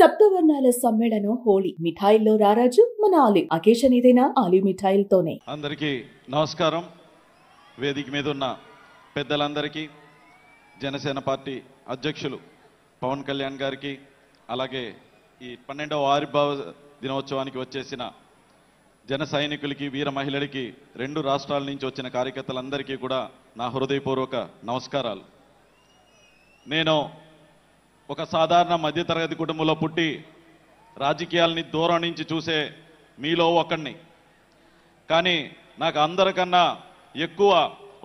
సప్తవర్ణాల సమ్మేళనం హోళీ మిఠాయిల్లో రారాజు మన ఆలి. అకేషన్ ఏదైనా ఆలి మిఠాయిలతోనే. అందరికీ నమస్కారం. వేదిక మీద ఉన్న పెద్దలందరికీ, జనసేన పార్టీ అధ్యక్షులు పవన్ కళ్యాణ్ గారికి, అలాగే ఈ 12వ ఆవిర్భావ దినోత్సవానికి వచ్చేసిన జన సైనికులకి, వీర మహిళలకి, 2 రాష్ట్రాల నుంచి వచ్చిన కార్యకర్తలందరికీ కూడా నా హృదయపూర్వక నమస్కారాలు. నేను ఒక సాధారణ మధ్యతరగతి కుటుంబంలో పుట్టి రాజకీయాలని దూరం నుంచి చూసే మీలో ఒకడిని. కానీ నాకు అందరికన్నా ఎక్కువ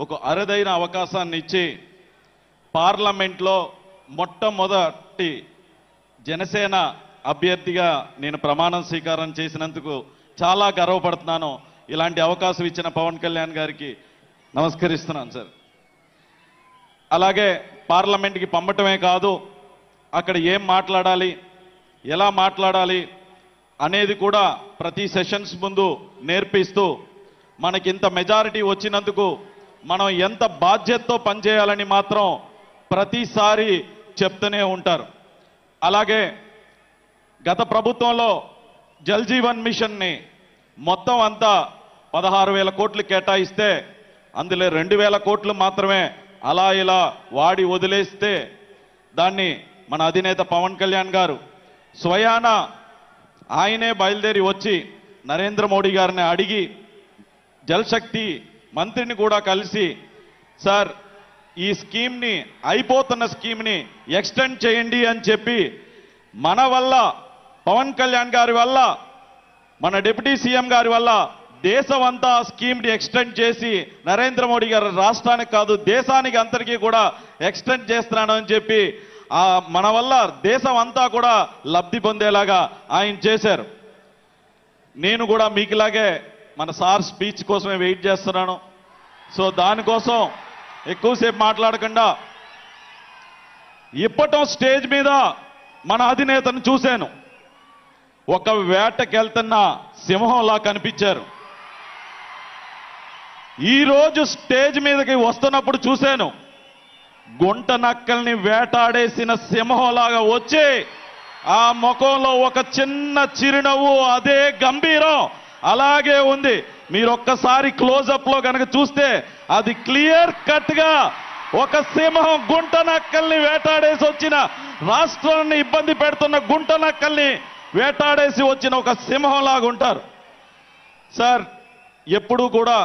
ఒక అరుదైన అవకాశాన్ని ఇచ్చి పార్లమెంట్లో మొట్టమొదటి జనసేన అభ్యర్థిగా నేను ప్రమాణం స్వీకారం చేసినందుకు చాలా గర్వపడుతున్నాను. ఇలాంటి అవకాశం ఇచ్చిన పవన్ కళ్యాణ్ గారికి నమస్కరిస్తున్నాను సార్. అలాగే పార్లమెంట్కి పంపటమే కాదు, అక్కడ ఏం మాట్లాడాలి, ఎలా మాట్లాడాలి అనేది కూడా ప్రతి సెషన్స్ ముందు నేర్పిస్తూ, మనకింత మెజారిటీ వచ్చినందుకు మనం ఎంత బాధ్యతతో పనిచేయాలని మాత్రం ప్రతిసారి చెప్తూనే ఉంటారు. అలాగే గత ప్రభుత్వంలో జల్ జీవన్ మిషన్ని మొత్తం అంతా 16,000 కోట్లు కేటాయిస్తే అందులో 2,000 కోట్లు మాత్రమే అలా ఇలా వాడి వదిలేస్తే దాన్ని మన అధినేత పవన్ కళ్యాణ్ గారు స్వయాన ఆయనే బయలుదేరి వచ్చి నరేంద్ర మోడీ గారిని అడిగి జలశక్తి మంత్రిని కూడా కలిసి, సార్ ఈ స్కీమ్ని, అయిపోతున్న స్కీమ్ని ఎక్స్టెండ్ చేయండి అని చెప్పి, మన వల్ల, పవన్ కళ్యాణ్ గారి వల్ల, మన డిప్యూటీ సీఎం గారి వల్ల దేశం అంతా స్కీమ్ని ఎక్స్టెండ్ చేసి నరేంద్ర మోడీ గారు రాష్ట్రానికి కాదు దేశానికి అందరికీ కూడా ఎక్స్టెండ్ చేస్తున్నాను అని చెప్పి మన వల్ల దేశం అంతా కూడా లబ్ధి పొందేలాగా ఆయన చేశారు. నేను కూడా మీకులాగే మన సార్ స్పీచ్ కోసమే వెయిట్ చేస్తున్నాను. సో దానికోసం ఎక్కువసేపు మాట్లాడకుండా ఇప్పటం స్టేజ్ మీద మన అధినేతను చూశాను. ఒక వేటకెళ్తున్న సింహంలా కనిపించారు. ఈరోజు స్టేజ్ మీదకి వస్తున్నప్పుడు చూశాను, గుంట నక్కల్ని వేటాడేసిన సింహంలాగా వచ్చి ఆ ముఖంలో ఒక చిన్న చిరునవ్వు, అదే గంభీరం అలాగే ఉంది. మీరు ఒక్కసారి క్లోజప్ లో కనుక చూస్తే అది క్లియర్ కట్ గా ఒక సింహం గుంట నక్కల్ని వేటాడేసి వచ్చిన, రాష్ట్రాన్ని ఇబ్బంది పెడుతున్న గుంట నక్కల్ని వేటాడేసి వచ్చిన ఒక సింహంలాగా ఉంటారు. సార్ ఎప్పుడూ కూడా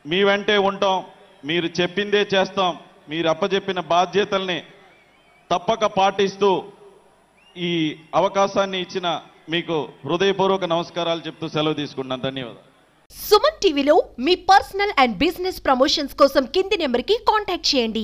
మీ వెంటే ఉంటాం, మీరు చెప్పిందే చేస్తాం, మీరు అప్పచెప్పిన బాధ్యతల్ని తప్పక పాటిస్తూ ఈ అవకాశాన్ని ఇచ్చిన మీకు హృదయపూర్వక నమస్కారాలు చెప్తూ సెలవు తీసుకుంటున్నాను. ధన్యవాదాలు. సుమన్ టీవీలో మీ పర్సనల్ అండ్ బిజినెస్ ప్రమోషన్స్ కోసం కింది నెంబర్కి కాంటాక్ట్ చేయండి.